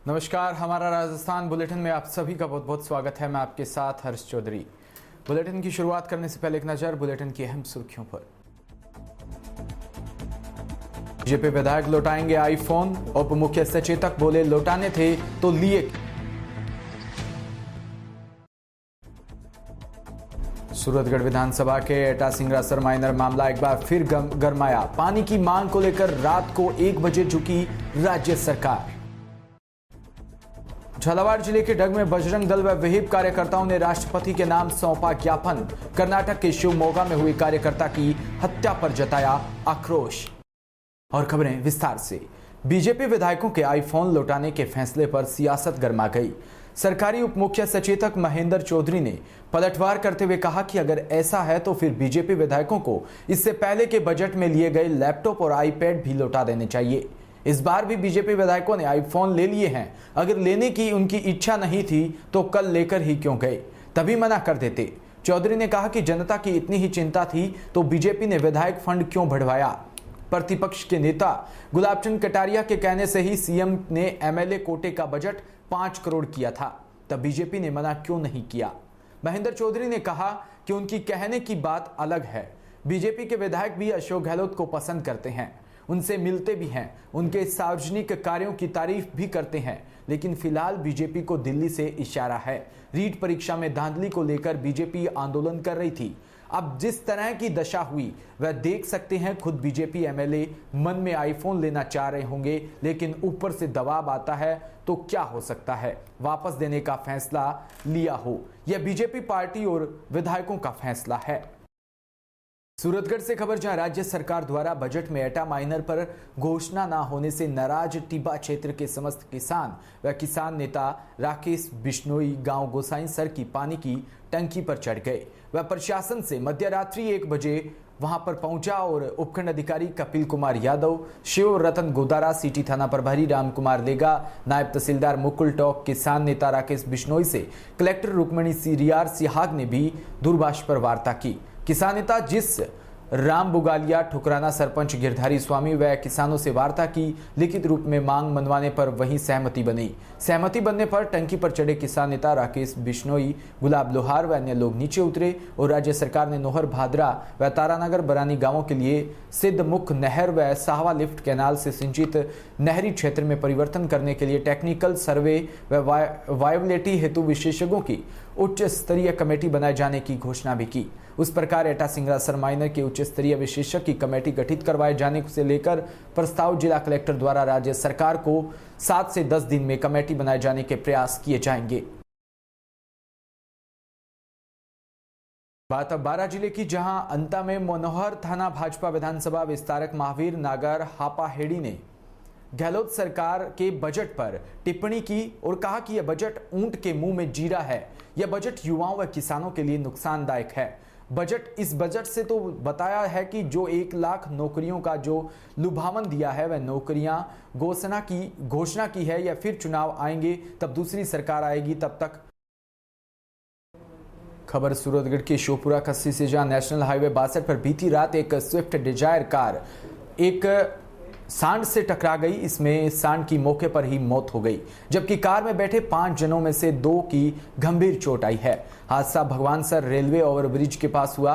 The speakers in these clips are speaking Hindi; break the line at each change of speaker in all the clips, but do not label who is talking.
नमस्कार, हमारा राजस्थान बुलेटिन में आप सभी का बहुत बहुत स्वागत है। मैं आपके साथ हर्ष चौधरी। बुलेटिन की शुरुआत करने से पहले एक नजर बुलेटिन की अहम सुर्खियों पर। बीजेपी विधायक लौटाएंगे आईफोन, उप मुख्य सचेतक बोले लौटाने थे तो लिए। सूरतगढ़ विधानसभा के एटा सिंगरा सरमाइनर मामला एक बार फिर गरमाया। पानी की मांग को लेकर रात को 1 बजे झुकी राज्य सरकार। झालावाड़ जिले के डग में बजरंग दल व विहिप कार्यकर्ताओं ने राष्ट्रपति के नाम सौंपा ज्ञापन। कर्नाटक के शिवमोगा में हुई कार्यकर्ता की हत्या पर जताया आक्रोश। और खबरें विस्तार से। बीजेपी विधायकों के आईफोन लौटाने के फैसले पर सियासत गर्मा गई। सरकारी उप मुख्य सचेतक महेंद्र चौधरी ने पलटवार करते हुए कहा कि अगर ऐसा है तो फिर बीजेपी विधायकों को इससे पहले के बजट में लिए गए लैपटॉप और आईपैड भी लौटा देने चाहिए। इस बार भी बीजेपी विधायकों ने आईफोन ले लिए हैं। अगर लेने की उनकी इच्छा नहीं थी तो कल लेकर ही क्यों गए, तभी मना कर देते। चौधरी ने कहा कि जनता की इतनी ही चिंता थी तो बीजेपी ने विधायक फंड क्यों बढ़वाया। प्रतिपक्ष के नेता गुलाबचंद कटारिया के कहने से ही सीएम ने एमएलए कोटे का बजट 5 करोड़ किया था, तब बीजेपी ने मना क्यों नहीं किया। महेंद्र चौधरी ने कहा कि उनकी कहने की बात अलग है। बीजेपी के विधायक भी अशोक गहलोत को पसंद करते हैं, उनसे मिलते भी हैं, उनके सार्वजनिक कार्यों की तारीफ भी करते हैं, लेकिन फिलहाल बीजेपी को दिल्ली से इशारा है। रीट परीक्षा में धांधली को लेकर बीजेपी आंदोलन कर रही थी। अब जिस तरह की दशा हुई वह देख सकते हैं। खुद बीजेपी एमएलए मन में आईफोन लेना चाह रहे होंगे, लेकिन ऊपर से दबाव आता है तो क्या हो सकता है, वापस देने का फैसला लिया हो। यह बीजेपी पार्टी और विधायकों का फैसला है। सूरतगढ़ से खबर, जहां राज्य सरकार द्वारा बजट में एटा माइनर पर घोषणा न होने से नाराज टिब्बा क्षेत्र के समस्त किसान व किसान नेता राकेश बिश्नोई गांव गोसाईसर की पानी की टंकी पर चढ़ गए। वह प्रशासन से मध्यरात्रि 1 बजे वहां पर पहुंचा और उपखंड अधिकारी कपिल कुमार यादव, शिव रतन गोदारा, सिटी थाना प्रभारी राम कुमार लेगा, नायब तहसीलदार मुकुल टॉक, किसान नेता राकेश बिश्नोई से कलेक्टर रुक्मणी सीरियार सिहाग ने भी दूरभाष पर वार्ता की। किसान नेता जिस राम बुगालिया, ठुकराना सरपंच गिरधारी स्वामी व किसानों से वार्ता की। लिखित रूप में मांग मनवाने पर वहीं सहमति बनी। सहमति बनने पर टंकी पर चढ़े किसान नेता राकेश बिश्नोई, गुलाब लोहार व अन्य लोग नीचे उतरे और राज्य सरकार ने नोहर भादरा व तारानगर बरानी गांवों के लिए सिद्धमुख नहर व साहवा लिफ्ट कैनाल से सिंचित नहरी क्षेत्र में परिवर्तन करने के लिए टेक्निकल सर्वे व वायबिलिटी हेतु विशेषज्ञों की उच्च स्तरीय कमेटी बनाए जाने की घोषणा भी की। उस प्रकार एटा सिंगरा सरमाइनर के उच्च स्तरीय विशेषज्ञ की कमेटी गठित करवाए जाने से लेकर प्रस्ताव जिला कलेक्टर द्वारा राज्य सरकार को 7 से 10 दिन में कमेटी बनाए जाने के प्रयास किए जाएंगे। बात अब बारां जिले की, जहां अंता में मनोहर थाना भाजपा विधानसभा विस्तारक महावीर नागर हापाहेड़ी ने गहलोत सरकार के बजट पर टिप्पणी की और कहा कि यह बजट ऊंट के मुंह में जीरा है। यह बजट युवाओं व किसानों के लिए नुकसानदायक है। इस बजट से तो बताया है कि जो 1 लाख नौकरियों का जो लुभावन दिया है वह नौकरियां घोषणा की है, या फिर चुनाव आएंगे तब दूसरी सरकार आएगी तब तक। खबर सूरतगढ़ के शोपुरा कस्सी से, जहां नेशनल हाईवे 62 पर बीती रात एक स्विफ्ट डिजायर कार एक सांड से टकरा गई। इसमें सांड की मौके पर ही मौत हो गई, जबकि कार में बैठे 5 जनों में से 2 की गंभीर चोट आई है। हादसा भगवानसर रेलवे ओवरब्रिज के पास हुआ।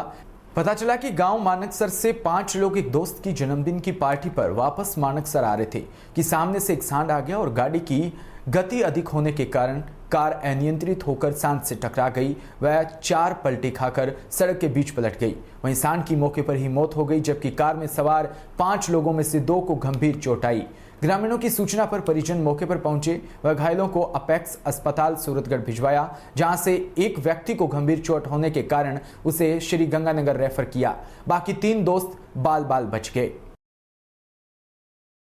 पता चला कि गांव मानकसर से 5 लोग एक दोस्त की जन्मदिन की पार्टी पर वापस मानकसर आ रहे थे कि सामने से एक सांड आ गया और गाड़ी की गति अधिक होने के कारण कार अनियंत्रित होकर सांड से टकरा गई। वह 4 पलटी खाकर सड़क के बीच पलट गई। वहीं सांड की मौके पर ही मौत हो गई, जबकि कार में सवार 5 लोगों में से 2 को गंभीर चोट आई। ग्रामीणों की सूचना पर परिजन मौके पर पहुंचे व घायलों को अपेक्स अस्पताल सूरतगढ़ भिजवाया, जहां से एक व्यक्ति को गंभीर चोट होने के कारण उसे श्री गंगानगर रेफर किया। बाकी 3 दोस्त बाल बच गए।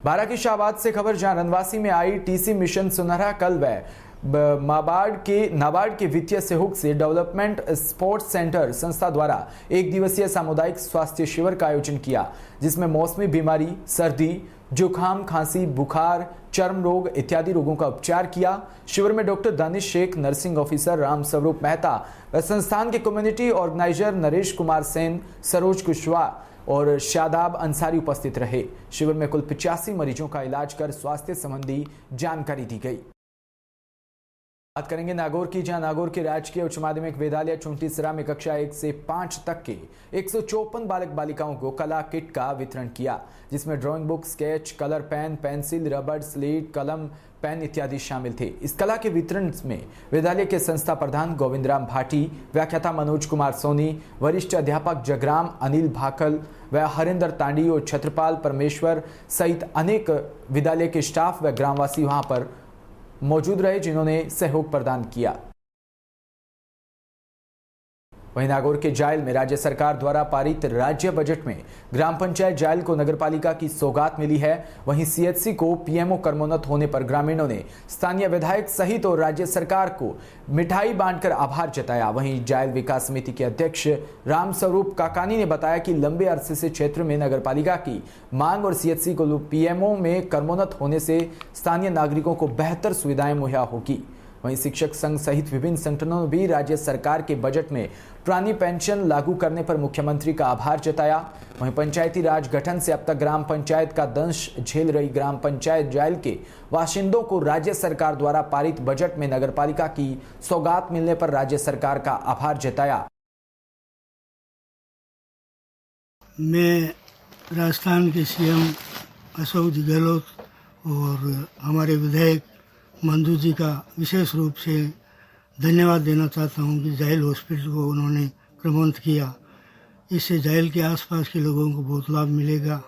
बारां की शाहबाद से खबर, जहां रनवासी में आई टीसी मिशन सुनहरा कल व नाबार्ड के वित्तीय सहयोग से डेवलपमेंट स्पोर्ट्स सेंटर संस्था द्वारा 1 दिवसीय सामुदायिक स्वास्थ्य शिविर का आयोजन किया, जिसमें मौसमी बीमारी, सर्दी, जुकाम, खांसी, बुखार, चर्म रोग इत्यादि रोगों का उपचार किया। शिविर में doctor Danish Sheikh, nursing officer Ram Swaroop Mehta व संस्थान के कम्युनिटी ऑर्गेनाइजर नरेश कुमार सेन, सरोज कुशवाहा और शादाब अंसारी उपस्थित रहे। शिविर में कुल 85 मरीजों का इलाज कर स्वास्थ्य संबंधी जानकारी दी गई। बात करेंगे नागौर की, जहां नागौर के राजकीय उच्च माध्यमिक विद्यालय चुंटीसरा में कक्षा 1 से 5 तक के 154 बालक बालिकाओं को कला किट का वितरण किया, जिसमें drawing book, sketch, colour pen, pencil, रबड़, स्लेट, कलम, पेन इत्यादि शामिल थे। इस कला के वितरण में विद्यालय के संस्था प्रधान गोविंदराम भाटी, व्याख्याता मनोज कुमार सोनी, वरिष्ठ अध्यापक जगराम, अनिल भाकल व हरिंदर तांडी और छत्रपाल परमेश्वर सहित अनेक विद्यालय के स्टाफ व ग्रामवासी वहां पर मौजूद रहे, जिन्होंने सहयोग प्रदान किया। वहीं नागौर के जायल में राज्य सरकार द्वारा पारित राज्य बजट में ग्राम पंचायत जायल को नगरपालिका की सौगात मिली है। वहीं सीएचसी को पीएमओ कर्मोन्नत होने पर ग्रामीणों ने स्थानीय विधायक सहित और राज्य सरकार को मिठाई बांटकर आभार जताया। वहीं जायल विकास समिति के अध्यक्ष रामस्वरूप काकानी ने बताया कि लंबे अरसे से क्षेत्र में नगरपालिका की मांग और सीएचसी को पीएमओ में कर्मोन्नत होने से स्थानीय नागरिकों को बेहतर सुविधाएं मुहैया होगी। वहीं शिक्षक संघ सहित विभिन्न संगठनों ने भी राज्य सरकार के बजट में पुरानी पेंशन लागू करने पर मुख्यमंत्री का आभार जताया। वहीं पंचायती राज गठन से अब तक ग्राम पंचायत का दंश झेल रही ग्राम पंचायत जायल के बाशिंदों को राज्य सरकार द्वारा पारित बजट में नगरपालिका की सौगात मिलने पर राज्य सरकार का आभार जताया।
मैं राजस्थान के सीएम अशोक जी गहलोत और हमारे विधायक मंजू जी का विशेष रूप से धन्यवाद देना चाहता हूं कि जायल हॉस्पिटल को उन्होंने क्रमोन्नत किया। इससे जायल के आसपास के लोगों को बहुत लाभ मिलेगा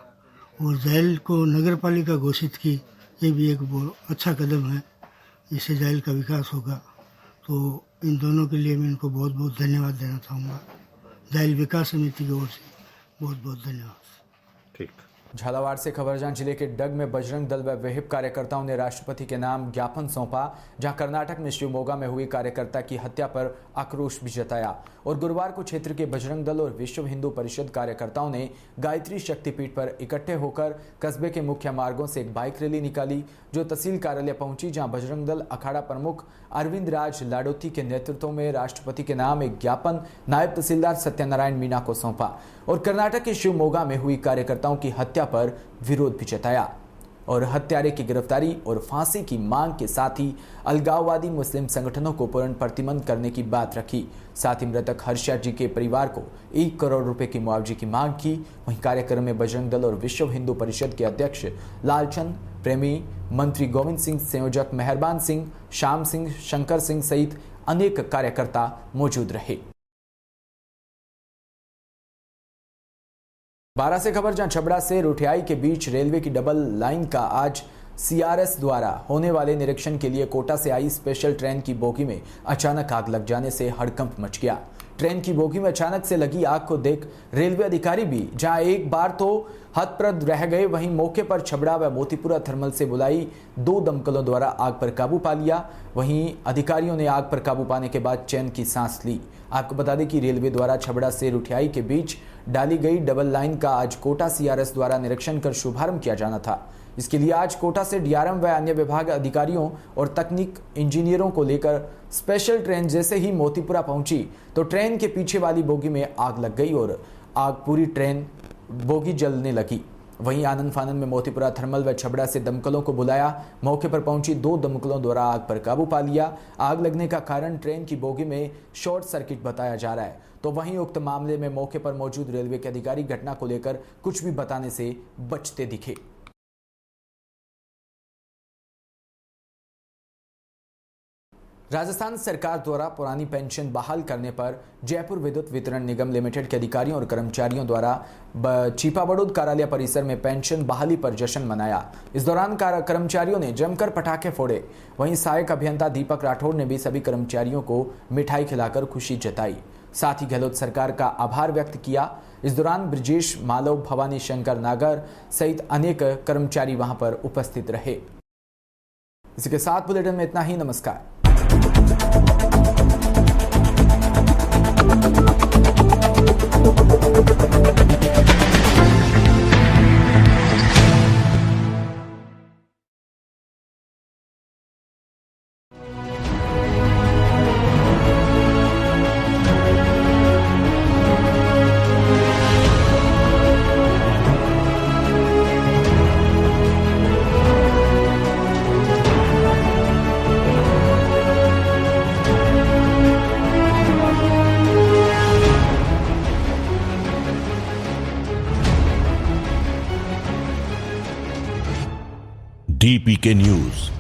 और जायल को नगरपालिका घोषित की, ये भी एक बहुत अच्छा कदम है। इससे जायल का विकास होगा। तो इन दोनों के लिए मैं इनको बहुत बहुत धन्यवाद देना चाहूँगा। जायल विकास समिति की ओर से बहुत बहुत धन्यवाद। ठीक।
झालावाड़ से खबर, जहां जिले के डग में बजरंग दल व विहिप कार्यकर्ताओं ने राष्ट्रपति के नाम ज्ञापन सौंपा, जहां कर्नाटक में शिवमोगा में हुई कार्यकर्ता की हत्या पर आक्रोश भी जताया। और गुरुवार को क्षेत्र के बजरंग दल और विश्व हिंदू परिषद कार्यकर्ताओं ने गायत्री शक्तिपीठ पर इकट्ठे होकर कस्बे के मुख्य मार्गों से एक बाइक रैली निकाली, जो तहसील कार्यालय पहुंची, जहां बजरंग दल अखाड़ा प्रमुख अरविंद राज लाडोती के नेतृत्व में राष्ट्रपति के नाम एक ज्ञापन नायब तहसीलदार सत्यनारायण मीणा को सौंपा और कर्नाटक के शिवमोगा में हुई कार्यकर्ताओं की हत्या पर विरोध भी जताया और हत्यारे की गिरफ्तारी और फांसी की मांग के साथ ही अलगाववादी मुस्लिम संगठनों को पूर्ण प्रतिबंध करने की बात रखी। साथ ही मृतक हर्षा जी के परिवार को 1 करोड़ रुपए की मुआवजे की मांग की। वहीं कार्यक्रम में बजरंग दल और विश्व हिंदू परिषद के अध्यक्ष लालचंद प्रेमी, मंत्री गोविंद सिंह, संयोजक मेहरबान सिंह, श्याम सिंह, शंकर सिंह सहित अनेक कार्यकर्ता मौजूद रहे। 12 से खबर, जहां छबड़ा से रुठियाई के बीच रेलवे की डबल लाइन का आज सीआरएस द्वारा होने वाले निरीक्षण के लिए कोटा से आई स्पेशल ट्रेन की बोगी में अचानक आग लग जाने से हड़कंप मच गया। ट्रेन की बोगी में अचानक से लगी आग को देख रेलवे अधिकारी भी जहां एक बार तो हतप्रभ रह गए, वहीं मौके पर छबड़ा व मोतीपुरा थर्मल से बुलाई 2 दमकलों द्वारा आग पर काबू पा लिया। वहीं अधिकारियों ने आग पर काबू पाने के बाद चैन की सांस ली। आपको बता दें कि रेलवे द्वारा छबड़ा से रुठियाई के बीच डाली गई डबल लाइन का आज कोटा सीआरएस द्वारा निरीक्षण कर शुभारंभ किया जाना था। इसके लिए आज कोटा से डीआरएम व अन्य विभाग अधिकारियों और तकनीक इंजीनियरों को लेकर स्पेशल ट्रेन जैसे ही मोतीपुरा पहुंची तो ट्रेन के पीछे वाली बोगी में आग लग गई और आग पूरी ट्रेन बोगी जलने लगी। वहीं आनंद फानन में मोतीपुरा थर्मल व छबड़ा से दमकलों को बुलाया। मौके पर पहुंची 2 दमकलों द्वारा आग पर काबू पा लिया। आग लगने का कारण ट्रेन की बोगी में शॉर्ट सर्किट बताया जा रहा है। तो वहीं उक्त मामले में मौके पर मौजूद रेलवे के अधिकारी घटना को लेकर कुछ भी बताने से बचते दिखे। राजस्थान सरकार द्वारा पुरानी पेंशन बहाल करने पर जयपुर विद्युत वितरण निगम लिमिटेड के अधिकारियों और कर्मचारियों द्वारा चीपाबड़ोद कार्यालय परिसर में पेंशन बहाली पर जश्न मनाया। इस दौरान कर्मचारियों ने जमकर पटाखे फोड़े। वहीं सहायक अभियंता दीपक राठौड़ ने भी सभी कर्मचारियों को मिठाई खिलाकर खुशी जताई। साथ ही गहलोत सरकार का आभार व्यक्त किया। इस दौरान ब्रजेश मालव, भवानी शंकर नागर सहित अनेक कर्मचारी वहां पर उपस्थित रहे। इसी के साथ बुलेटिन में इतना ही। नमस्कार।
TPK news.